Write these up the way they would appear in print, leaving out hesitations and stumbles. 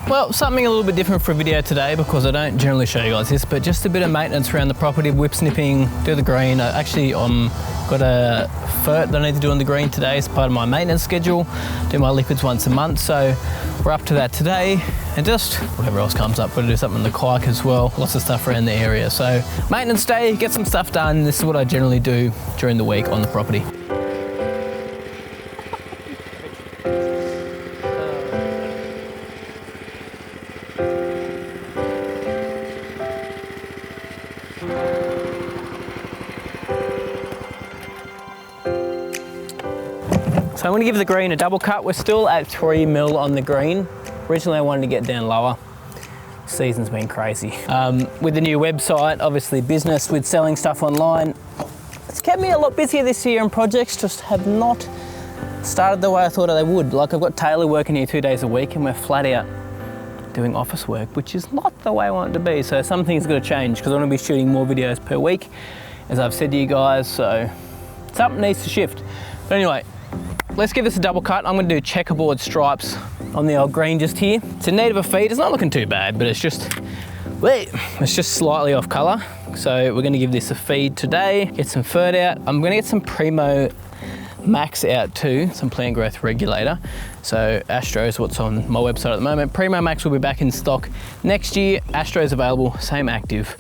Well, something a little bit different for a video today because I don't generally show you guys this, but just a bit of maintenance around the property, whip snipping, do the green. I actually got a Fert that I need to do on the green today as part of my maintenance schedule. Do my liquids once a month, so we're up to that today. And just whatever else comes up, gotta do something in the kike as well. Lots of stuff around the area. So maintenance day, get some stuff done. This is what I generally do during the week on the property. So I'm going to give the green a double cut. We're still at 3 mil on the green. Originally I wanted to get down lower. Season's been crazy. With the new website, obviously business with selling stuff online, it's kept me a lot busier this year, and projects just have not started the way I thought they would. Like, I've got Taylor working here 2 days a week and we're flat out doing office work, which is not the way I want it to be. So some things got to change because I want to be shooting more videos per week, as I've said to you guys, so something needs to shift. But anyway, let's give this a double cut. I'm going to do checkerboard stripes on the old green just here. It's in need of a feed. It's not looking too bad, but it's just slightly off colour. So we're going to give this a feed today, get some Fert out. I'm going to get some Primo Max out too, some plant growth regulator. So Astro is what's on my website at the moment. Primo Max will be back in stock next year. Astro is available, same active.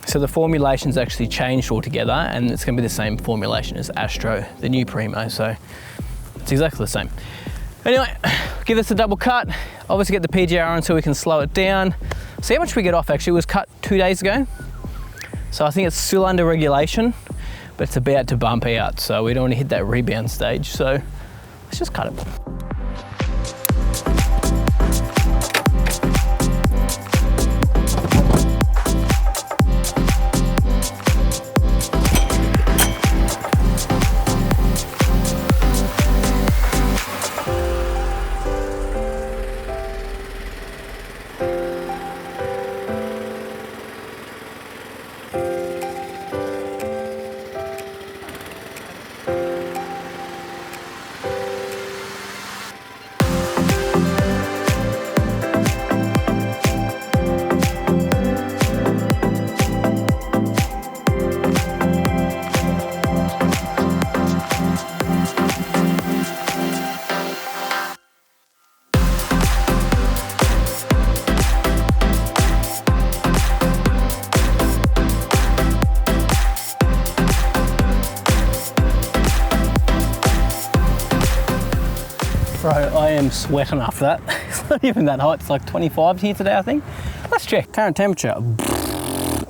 So the formulation's actually changed altogether, and it's going to be the same formulation as Astro, the new Primo, so it's exactly the same. Anyway, give this a double cut. Obviously get the PGR on so we can slow it down. See how much we get off actually. It was cut 2 days ago. So I think it's still under regulation, but it's about to bump out. So we don't want to hit that rebound stage. So let's just cut it. Bro, I am sweating after that. It's not even that hot. It's like 25 here today, I think. Let's check. Current temperature.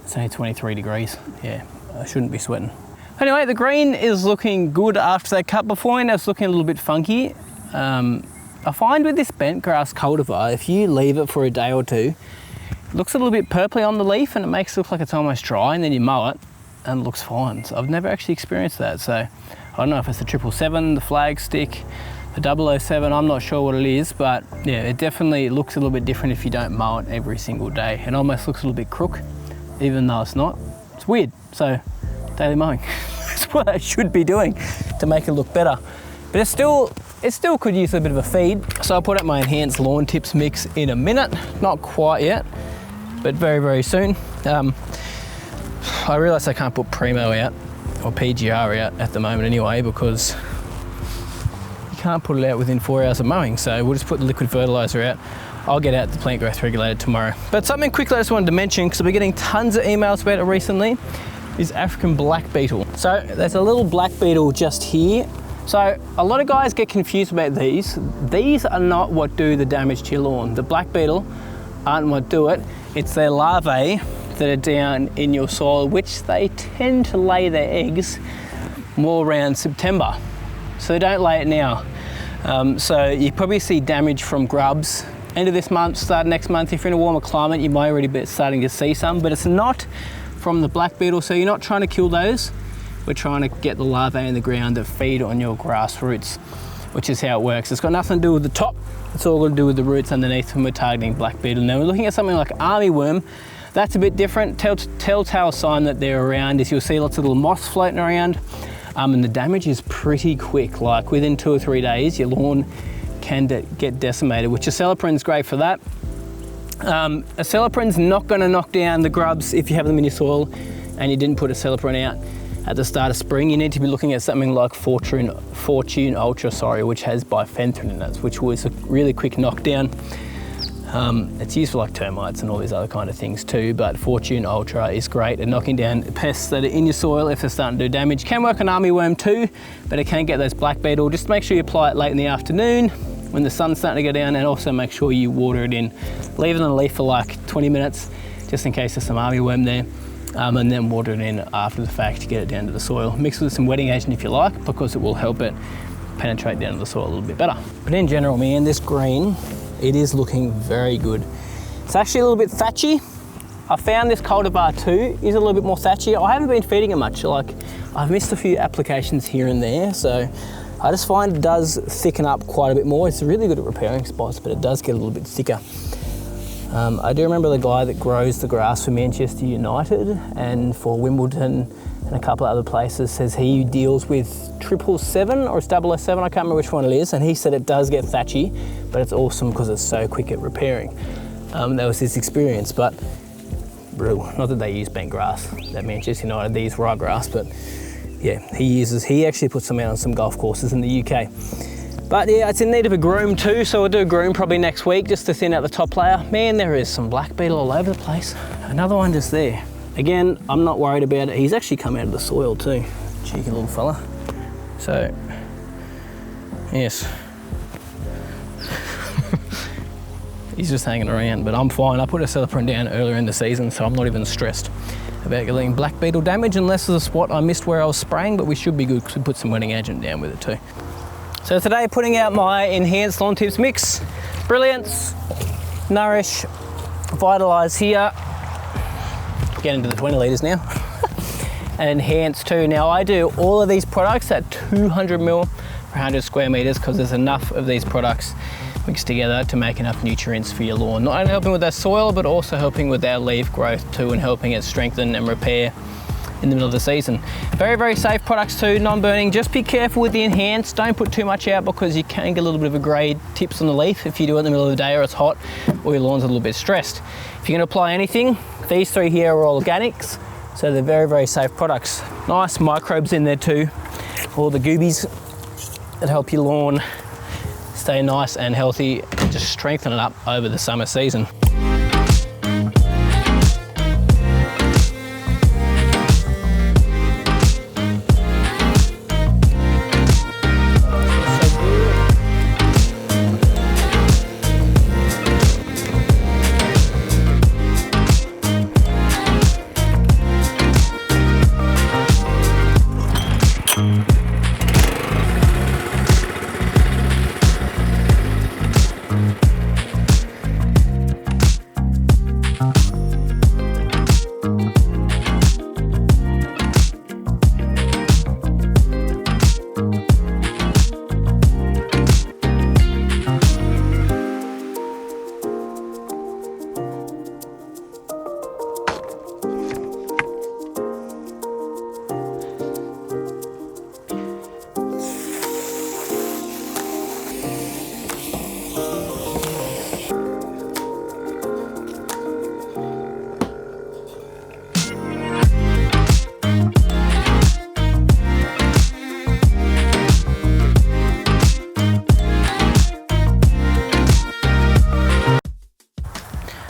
It's only 23 degrees. Yeah, I shouldn't be sweating. Anyway, the green is looking good after that cut. Before, it was looking a little bit funky. I find with this bent grass cultivar, if you leave it for a day or two, it looks a little bit purpley on the leaf and it makes it look like it's almost dry, and then you mow it and it looks fine. So I've never actually experienced that. So I don't know if it's the 777, the flag stick, the 007, I'm not sure what it is, but yeah, it definitely looks a little bit different if you don't mow it every single day. It almost looks a little bit crook, even though it's not. It's weird. So daily mowing, that's what I should be doing to make it look better. But it still could use a bit of a feed. So I'll put out my enhanced lawn tips mix in a minute. Not quite yet, but very, very soon. I realise I can't put Primo out or PGR out at the moment anyway, because can't put it out within 4 hours of mowing, so we'll just put the liquid fertiliser out. I'll get out the plant growth regulator tomorrow. But something quickly I just wanted to mention, because I've been getting tons of emails about it recently, is African black beetle. So there's a little black beetle just here. So a lot of guys get confused about these. These are not what do the damage to your lawn. The black beetle aren't what do it. It's their larvae that are down in your soil, which they tend to lay their eggs more around September. So don't lay it now. So you probably see damage from grubs end of this month, start next month. If you're in a warmer climate, you might already be starting to see some, but it's not from the black beetle. So you're not trying to kill those. We're trying to get the larvae in the ground that feed on your grass roots, which is how it works. It's got nothing to do with the top. It's all got to do with the roots underneath when we're targeting black beetle. Now we're looking at something like armyworm. That's a bit different. Telltale sign that they're around is you'll see lots of little moths floating around. And the damage is pretty quick. Like within 2 or 3 days, your lawn can get decimated, which acelepryn's great for that. Acelepryn's not going to knock down the grubs if you have them in your soil and you didn't put acelepryn out at the start of spring. You need to be looking at something like Fortune Ultra, which has bifenthrin in it, which was a really quick knockdown. It's used for like termites and all these other kind of things too, but Fortune Ultra is great at knocking down pests that are in your soil if they're starting to do damage. Can work on armyworm too, but it can get those black beetle. Just make sure you apply it late in the afternoon when the sun's starting to go down, and also make sure you water it in. Leave it on the leaf for like 20 minutes, just in case there's some armyworm there. And then water it in after the fact to get it down to the soil. Mix with some wetting agent if you like, because it will help it penetrate down to the soil a little bit better. But in general, man, this green, it is looking very good. It's actually a little bit thatchy. I found this cultivar too is a little bit more thatchy. I haven't been feeding it much. Like, I've missed a few applications here and there, so I just find it does thicken up quite a bit more. It's really good at repairing spots, but it does get a little bit thicker. I do remember the guy that grows the grass for Manchester United and for Wimbledon and a couple of other places says he deals with 777 or 007, I can't remember which one it is, and he said it does get thatchy, but it's awesome because it's so quick at repairing. That was his experience, but not that they use bent grass at Manchester United, they use ryegrass, but yeah, he actually puts them out on some golf courses in the UK. But yeah, it's in need of a groom too, so we'll do a groom probably next week just to thin out the top layer. Man, there is some black beetle all over the place. Another one just there. Again, I'm not worried about it. He's actually come out of the soil too. Cheeky little fella. So, yes. He's just hanging around, but I'm fine. I put acelepryn down earlier in the season, so I'm not even stressed about getting black beetle damage, unless there's a spot I missed where I was spraying, but we should be good because we put some wetting agent down with it too. So today, putting out my enhanced lawn tips mix. Brilliance, Nourish, Vitalise here. Getting to the 20 litres now. And Enhance too. Now I do all of these products at 200 ml per 100 square metres because there's enough of these products mixed together to make enough nutrients for your lawn. Not only helping with our soil, but also helping with our leaf growth too, and helping it strengthen and repair in the middle of the season. Very, very safe products too, non-burning. Just be careful with the Enhance. Don't put too much out because you can get a little bit of a grade tips on the leaf if you do it in the middle of the day or it's hot or your lawn's a little bit stressed. If you're gonna apply anything, these three here are all organics, so they're very, very safe products. Nice microbes in there too. All the goobies that help your lawn stay nice and healthy and just strengthen it up over the summer season.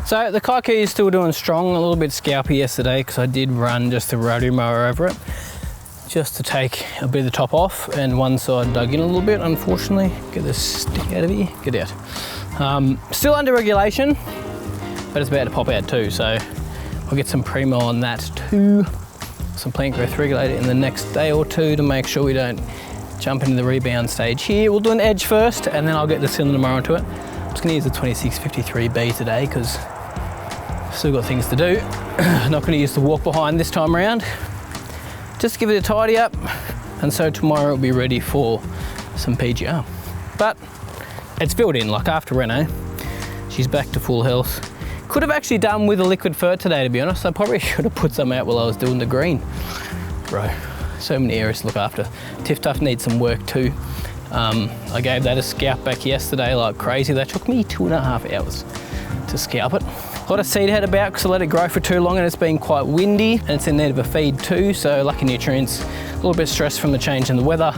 So the Kikuyu is still doing strong, a little bit scalpy yesterday because I did run just a rotary mower over it just to take a bit of the top off, and one side dug in a little bit, unfortunately. Get this stick out of here, get out. Still under regulation, but it's about to pop out too, so I'll get some Primo on that too. Some plant growth regulator in the next day or two to make sure we don't jump into the rebound stage here. We'll do an edge first and then I'll get the cylinder mower onto it. I'm just gonna use the 2653B today because still got things to do. Not gonna use the walk behind this time around. Just give it a tidy up, and so tomorrow it'll be ready for some PGR. But it's filled in, like after Reno, she's back to full health. Could have actually done with a liquid Fert today, to be honest. I probably should have put some out while I was doing the green. Bro, so many areas to look after. Tiff Tuff needs some work too. I gave that a scalp back yesterday like crazy. That took me 2.5 hours to scalp it. A lot of seed head about because I let it grow for too long and it's been quite windy and it's in need of a feed too, so lucky nutrients, a little bit stressed from the change in the weather.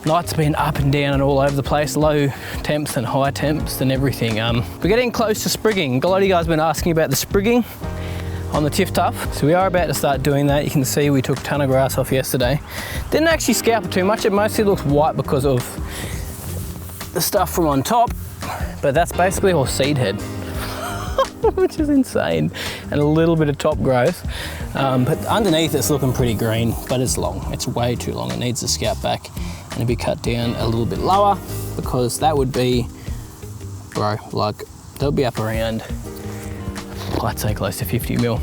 Nights been up and down and all over the place, low temps and high temps and everything. We're getting close to sprigging. A lot of you guys have been asking about the sprigging on the Tiff Tuff. So we are about to start doing that. You can see we took a ton of grass off yesterday. Didn't actually scalp it too much. It mostly looks white because of the stuff from on top, but that's basically all seed head, which is insane. And a little bit of top growth. But underneath it's looking pretty green, but it's long. It's way too long. It needs to scalp back and it'd be cut down a little bit lower because that would be, bro, like they'll be up around, I'd say close to 50 mil.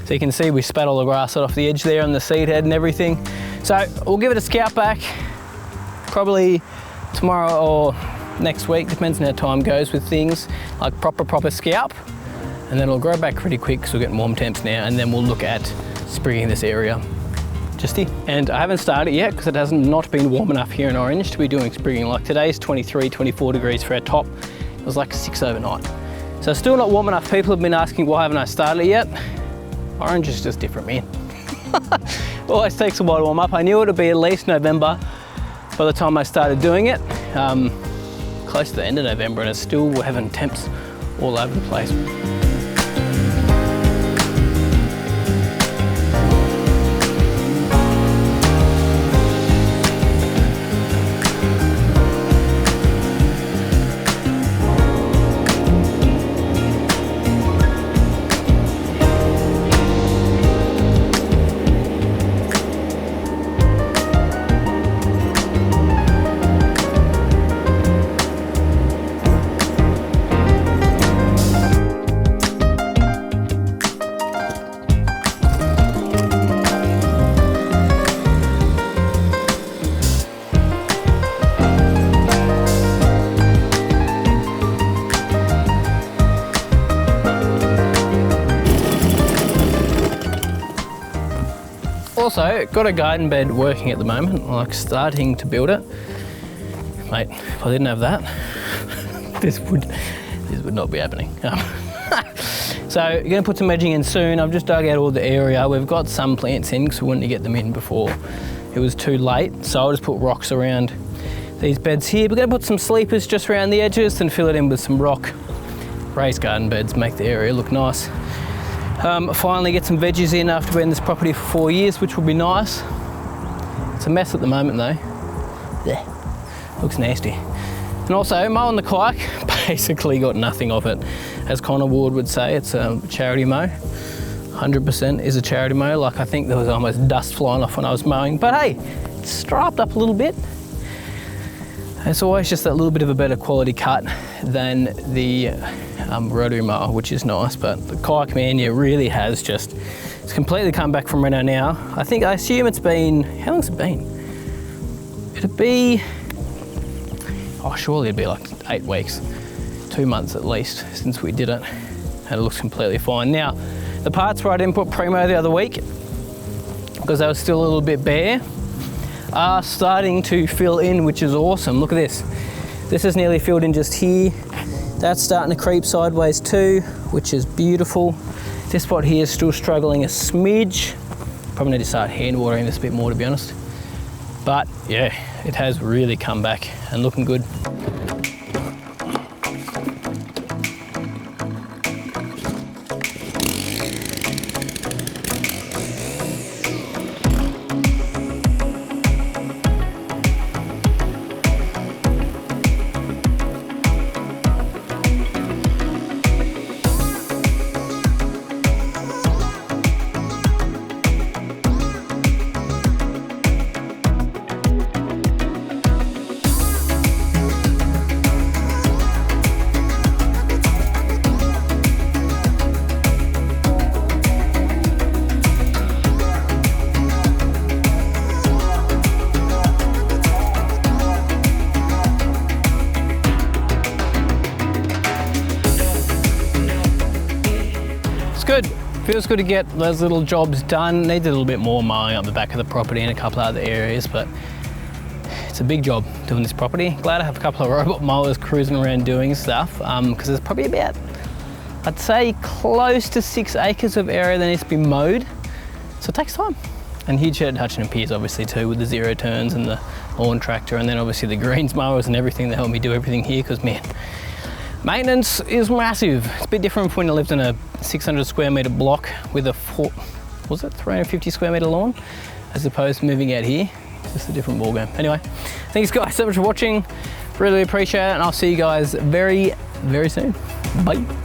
So you can see we spat all the grass off the edge there on the seed head and everything. So we'll give it a scalp back probably tomorrow or next week, depends on how time goes with things, like proper scalp. And then it'll grow back pretty quick because we're getting warm temps now, and then we'll look at sprigging this area. And I haven't started yet because it has not been warm enough here in Orange to be doing sprigging. Like today's 23, 24 degrees for our top. It was like 6 overnight. So still not warm enough. People have been asking why haven't I started it yet? Orange is just different, man. Always takes a while to warm up. I knew it would be at least November by the time I started doing it. Close to the end of November and it's still having temps all over the place. Also, got a garden bed working at the moment, like starting to build it. Mate, if I didn't have that, this would not be happening. So, you're gonna put some edging in soon. I've just dug out all the area. We've got some plants in because we wanted to get them in before it was too late. So I'll just put rocks around these beds here. We're gonna put some sleepers just around the edges and fill it in with some rock. Raised garden beds make the area look nice. Finally get some veggies in after being in this property for 4 years, which will be nice. It's a mess at the moment though. Yeah, looks nasty. And also mowing the kike, basically got nothing of it. As Connor Ward would say, it's a charity mow. 100% is a charity mow. Like I think there was almost dust flying off when I was mowing, but hey, it's striped up a little bit. It's always just that little bit of a better quality cut than the rotary mower, which is nice, but the kike, man, yeah, really has just, it's completely come back from Reno now. I assume it's been, how long's it been? It'd be, oh, surely it'd be like 8 weeks, 2 months at least since we did it, and it looks completely fine. Now, the parts where I didn't put Primo the other week, because they were still a little bit bare, are starting to fill in, which is awesome. Look at this. This is nearly filled in just here. That's starting to creep sideways too, which is beautiful. This spot here is still struggling a smidge. Probably need to start hand watering this a bit more, to be honest. But yeah, it has really come back and looking good. Good. Feels good to get those little jobs done. Needs a little bit more mowing up the back of the property and a couple other areas, but it's a big job doing this property. Glad I have a couple of robot mowers cruising around doing stuff, because there's probably about, I'd say, close to 6 acres of area that needs to be mowed. So it takes time. And huge shout out to Hutchin & Peers obviously too, with the zero turns and the lawn tractor, and then obviously the greens mowers and everything that help me do everything here, because man, maintenance is massive. It's a bit different from when I lived in a 600 square metre block with a 350 square metre lawn, as opposed to moving out here. Just a different ballgame. Anyway, thanks guys so much for watching. Really appreciate it, and I'll see you guys very, very soon. Bye.